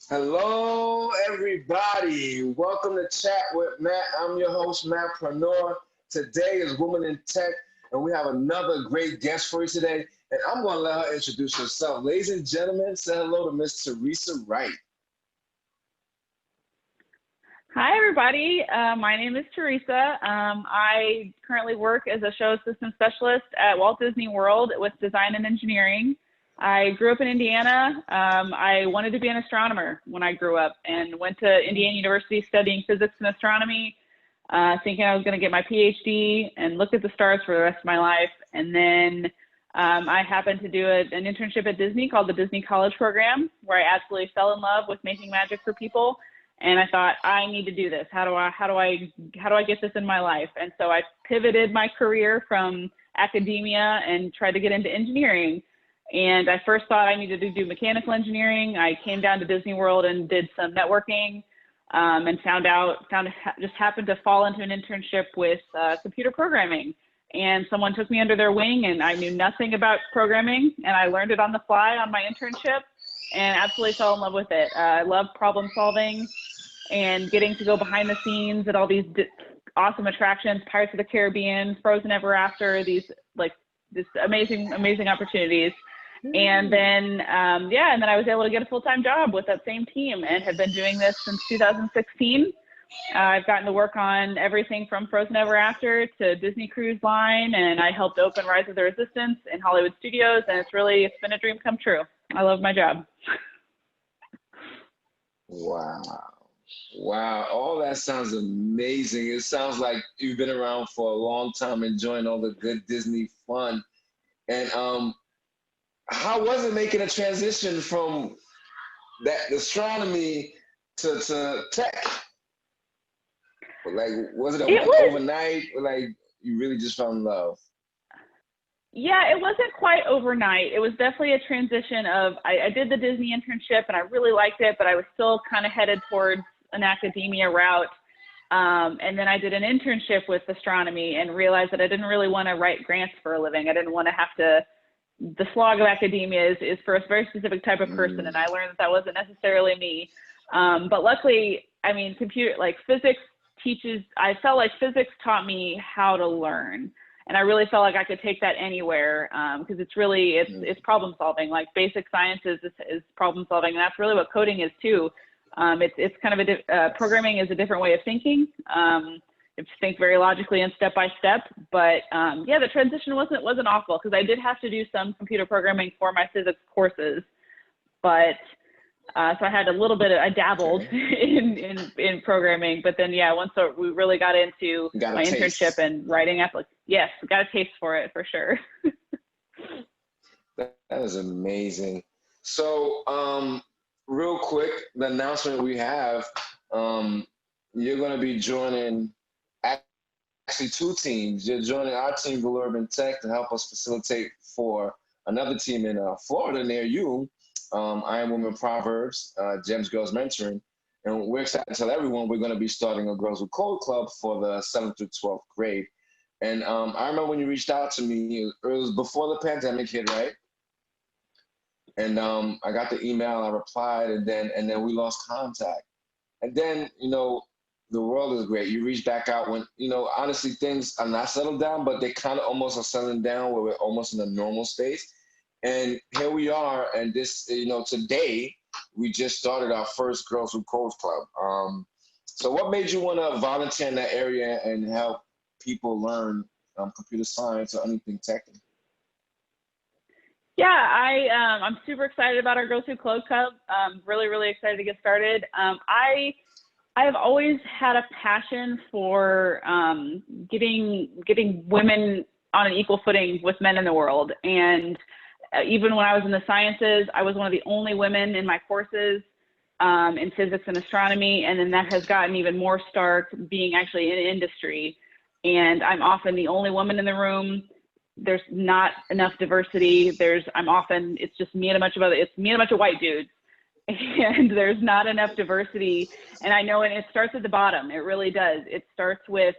Hello, everybody. Welcome to Chat with Matt. I'm your host, Matpreneur. Today is Woman in Tech, and we have another great guest for you today. And I'm going to let her introduce herself. Ladies and gentlemen, say hello to Miss Teresa Wright. Hi, everybody. My name is Teresa. I currently work as a show assistant specialist at Walt Disney World with design and engineering. I grew up in Indiana. I wanted to be an astronomer when I grew up and went to Indiana University studying physics and astronomy, thinking I was going to get my PhD and look at the stars for the rest of my life. And then I happened to do an internship at Disney called the Disney College Program, where I absolutely fell in love with making magic for people. And I thought, I need to do this. How do I get this in my life? And so I pivoted my career from academia and tried to get into engineering. And I first thought I needed to do mechanical engineering. I came down to Disney World and did some networking, and just happened to fall into an internship with computer programming. And someone took me under their wing, and I knew nothing about programming, and I learned it on the fly on my internship and absolutely fell in love with it. I love problem solving and getting to go behind the scenes at all these awesome attractions, Pirates of the Caribbean, Frozen Ever After, these amazing opportunities. And then, and then I was able to get a full-time job with that same team and have been doing this since 2016. I've gotten to work on everything from Frozen Ever After to Disney Cruise Line, and I helped open Rise of the Resistance in Hollywood Studios, and it's been a dream come true. I love my job. Wow. Wow. All that sounds amazing. It sounds like you've been around for a long time, enjoying all the good Disney fun. And how was it making a transition from that astronomy to tech? Like, was it overnight? Or like, you really just fell in love? Yeah, it wasn't quite overnight. It was definitely a transition of, I did the Disney internship and I really liked it, but I was still kind of headed towards an academia route. And then I did an internship with astronomy and realized that I didn't really want to write grants for a living. I didn't want to have to, the slog of academia is for a very specific type of person. And I learned that wasn't necessarily me. But luckily, I mean, I felt like physics taught me how to learn. And I really felt like I could take that anywhere, because it's problem solving. Like basic science is problem solving, and that's really what coding is too. It's kind of programming is a different way of thinking. You think very logically and step by step. But the transition wasn't awful, because I did have to do some computer programming for my physics courses, but so I had I dabbled in programming, but then once we really got into my internship and writing yes, got a taste for it for sure. That is amazing. So, real quick, the announcement we have, you're going to be joining actually two teams. You're joining our team, Blue Urban Tech, to help us facilitate for another team in Florida near you. I Am Women Proverbs, Gems Girls Mentoring. And we're excited to tell everyone we're going to be starting a Girls Who Code Club for the 7th through 12th grade. And I remember when you reached out to me, it was before the pandemic hit, right? And I got the email, I replied, and then we lost contact. And then, the world is great. You reach back out when, honestly, things are not settled down, but they kind of almost are settling down where we're almost in a normal space. And here we are, and this, today, we just started our first Girls Who Code Club. So what made you want to volunteer in that area and help people learn computer science or anything technical? Yeah, I'm super excited about our Girls Who Code Club. Really, really excited to get started. I have always had a passion for getting women on an equal footing with men in the world. And even when I was in the sciences, I was one of the only women in my courses in physics and astronomy. And then that has gotten even more stark being actually in industry. And I'm often the only woman in the room. There's not enough diversity. It's just me and a bunch of white dudes. And there's not enough diversity. And I know, and it starts at the bottom. It really does. It starts with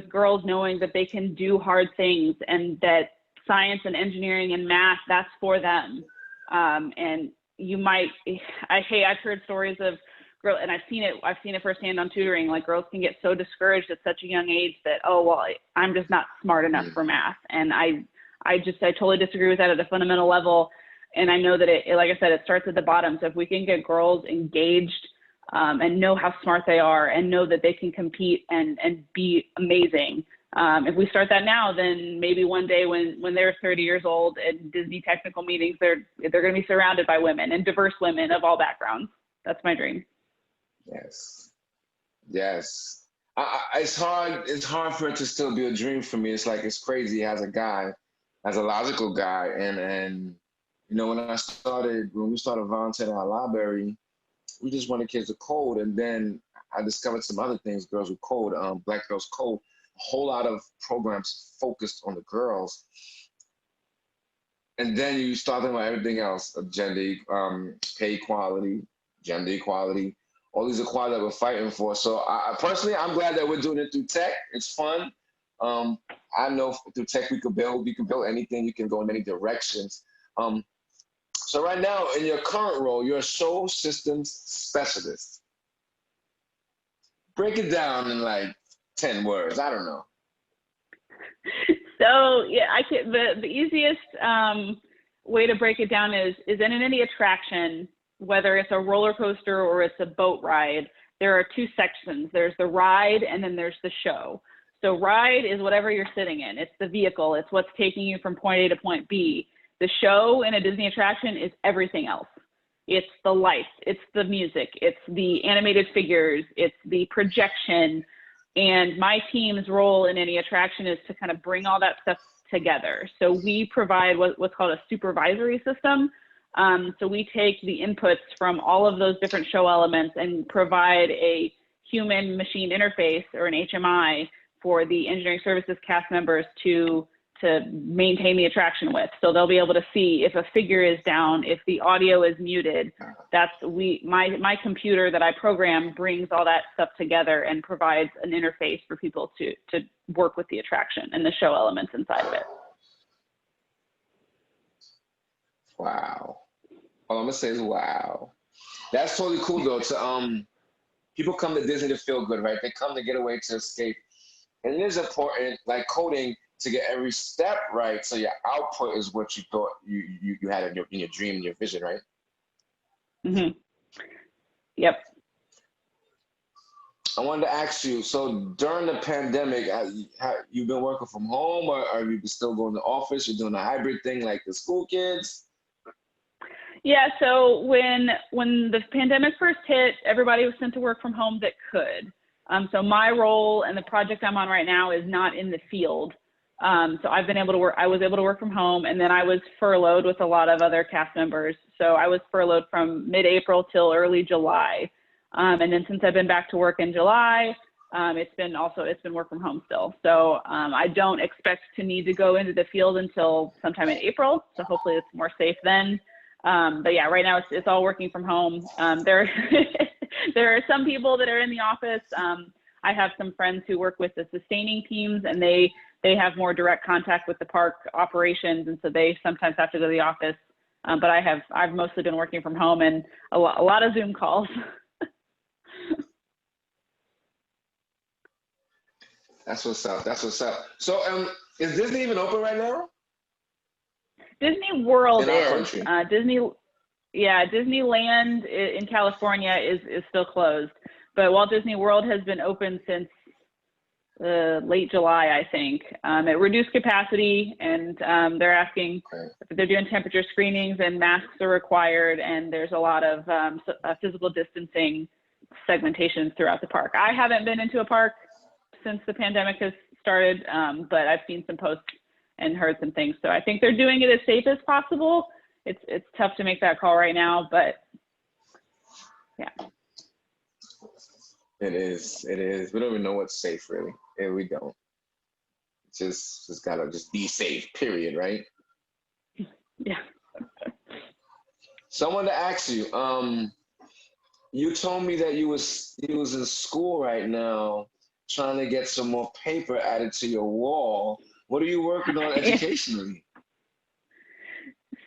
girls knowing that they can do hard things and that science and engineering and math, that's for them. And I've heard stories of girls, and I've seen it firsthand on tutoring. Like, girls can get so discouraged at such a young age that, oh, well, I'm just not smart enough for math. And I totally disagree with that at a fundamental level. And I know that like I said, it starts at the bottom. So if we can get girls engaged, and know how smart they are and know that they can compete and be amazing. If we start that now, then maybe one day when they're 30 years old at Disney technical meetings, they're going to be surrounded by women and diverse women of all backgrounds. That's my dream. Yes. Yes. It's hard for it to still be a dream for me. It's like, it's crazy as a logical guy. And you know, when we started volunteering at our library, we just wanted kids to code. And then I discovered some other things, girls who code, Black Girls Code, a whole lot of programs focused on the girls. And then you start thinking about everything else, gender, pay equality, gender equality, all these equality that we're fighting for. So I personally, I'm glad that we're doing it through tech. It's fun. I know through tech we can build anything. You can go in many directions. So right now, in your current role, you're a show systems specialist. Break it down in like 10 words. I don't know. So yeah, the easiest way to break it down is in any attraction, whether it's a roller coaster or it's a boat ride, there are two sections. There's the ride and then there's the show. So ride is whatever you're sitting in. It's the vehicle. It's what's taking you from point A to point B. The show in a Disney attraction is everything else. It's the lights, it's the music, it's the animated figures, it's the projection. And my team's role in any attraction is to kind of bring all that stuff together. So we provide what's called a supervisory system. So we take the inputs from all of those different show elements and provide a human machine interface, or an HMI, for the engineering services cast members to maintain the attraction with. So they'll be able to see if a figure is down, if the audio is muted. My computer that I program brings all that stuff together and provides an interface for people to work with the attraction and the show elements inside of it. Wow. All I'm gonna say is wow. That's totally cool though. People come to Disney to feel good, right? They come to get away, to escape. And it is important, like coding, to get every step right, so your output is what you thought you had in your dream and your vision, right? Mm-hmm. Yep. I wanted to ask you, so during the pandemic, you've been working from home, or are you still going to the office? You're doing a hybrid thing like the school kids? Yeah, so when the pandemic first hit, everybody was sent to work from home that could. So my role and the project I'm on right now is not in the field. So I was able to work from home, and then I was furloughed with a lot of other cast members. So I was furloughed from mid-April till early July. And then since I've been back to work in July, it's been work from home still. So I don't expect to need to go into the field until sometime in April. So hopefully it's more safe then. But yeah, right now it's all working from home. There are some people that are in the office. I have some friends who work with the sustaining teams, and they have more direct contact with the park operations, and so they sometimes have to go to the office. But I've mostly been working from home, and a lot of Zoom calls. That's what's up. That's what's up. So, is Disney even open right now? Disney World is. Disneyland in California is still closed, but Walt Disney World has been open since late July, I think. At reduced capacity, and they're asking, they're doing temperature screenings, and masks are required, and there's a lot of physical distancing segmentation throughout the park. I haven't been into a park since the pandemic has started, but I've seen some posts and heard some things. So I think they're doing it as safe as possible. It's tough to make that call right now, but yeah. It is. We don't even know what's safe, really. Yeah, we don't. Just gotta just be safe, period, right? Yeah. So I wanted to ask you, you told me that you was in school right now trying to get some more paper added to your wall. What are you working on educationally?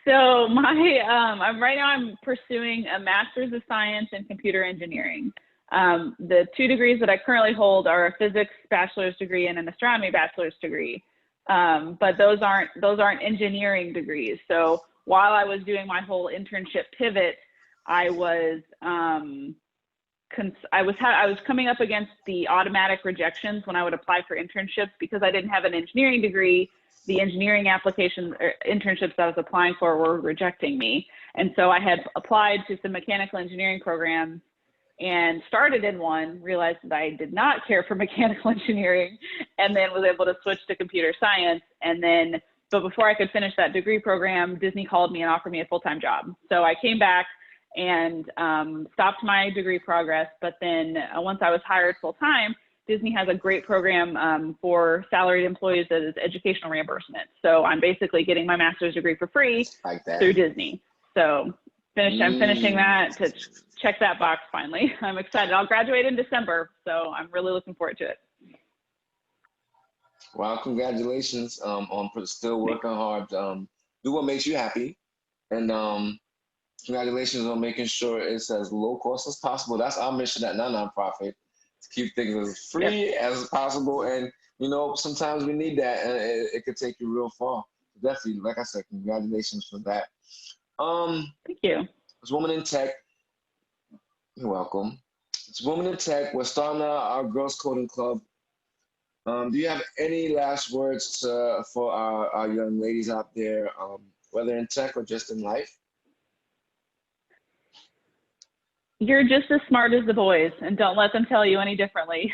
So I'm pursuing a Master's of Science in Computer Engineering. The two degrees that I currently hold are a physics bachelor's degree and an astronomy bachelor's degree. But those aren't engineering degrees. So while I was doing my whole internship pivot, I was coming up against the automatic rejections when I would apply for internships because I didn't have an engineering degree. The engineering applications or internships I was applying for were rejecting me. And so I had applied to some mechanical engineering programs and started in one, realized that I did not care for mechanical engineering, and then was able to switch to computer science. But before I could finish that degree program, Disney called me and offered me a full-time job. So I came back and stopped my degree progress. But then once I was hired full-time, Disney has a great program for salaried employees that is educational reimbursement. So I'm basically getting my master's degree for free through Disney. So I'm finishing that to check that box finally. I'm excited. I'll graduate in December, so I'm really looking forward to it. Well, congratulations on still working hard. Do what makes you happy. And congratulations on making sure it's as low cost as possible. That's our mission at non-nonprofit, to keep things as free as possible. And, you know, sometimes we need that, and it could take you real far. Definitely, like I said, congratulations for that. Thank you. It's Women in Tech. You're welcome. It's Women in Tech. We're starting our Girls Coding Club. Do you have any last words for our young ladies out there, whether in tech or just in life? You're just as smart as the boys, and don't let them tell you any differently.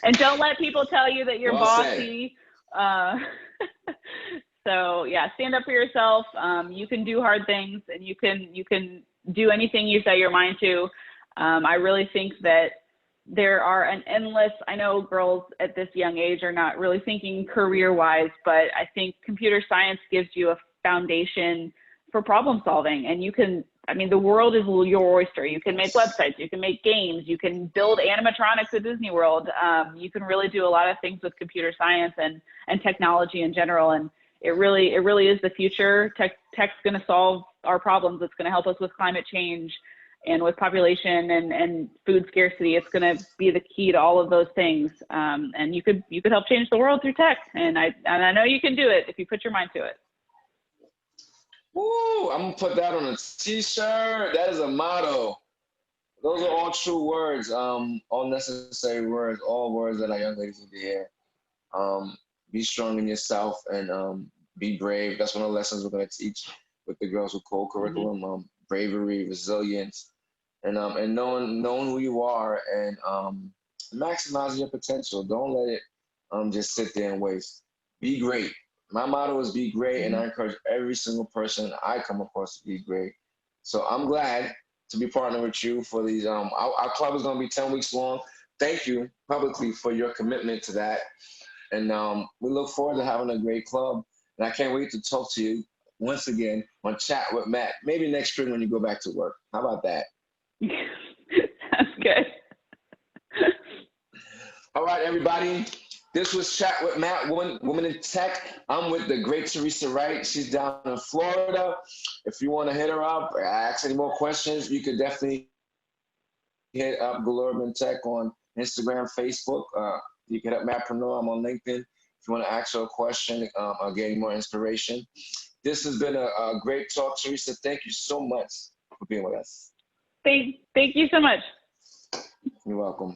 And don't let people tell you that you're bossy. So yeah, stand up for yourself. You can do hard things, and you can do anything you set your mind to. I really think that there are an endless, I know girls at this young age are not really thinking career-wise, but I think computer science gives you a foundation for problem solving. And you can, I mean, the world is your oyster. You can make websites, you can make games, you can build animatronics at Disney World. You can really do a lot of things with computer science and technology in general. And it really is the future. Tech's going to solve our problems. It's going to help us with climate change and with population and food scarcity. It's going to be the key to all of those things. And you could help change the world through tech. And I know you can do it if you put your mind to it. Woo! I'm gonna put that on a t-shirt. That is a motto. Those are all true words, all necessary words, all words that our young ladies need to hear. Be strong in yourself and be brave. That's one of the lessons we're going to teach with the Girls with Code curriculum. Bravery, resilience, and knowing who you are and maximizing your potential. Don't let it just sit there and waste. Be great. My motto is be great, and I encourage every single person I come across to be great. So I'm glad to be partnered with you for these. Our club is going to be 10 weeks long. Thank you publicly for your commitment to that. And we look forward to having a great club. And I can't wait to talk to you once again on Chat with Matt, maybe next spring when you go back to work. How about that? Sounds good. All right, everybody. This was Chat with Matt, Woman in Tech. I'm with the great Teresa Wright. She's down in Florida. If you want to hit her up or ask any more questions, you could definitely hit up Galore in Tech on Instagram, Facebook. You can hit up Matpreneur. I'm on LinkedIn. If you want to ask her a question or get any more inspiration. This has been a great talk, Teresa. Thank you so much for being with us. Thank you so much. You're welcome.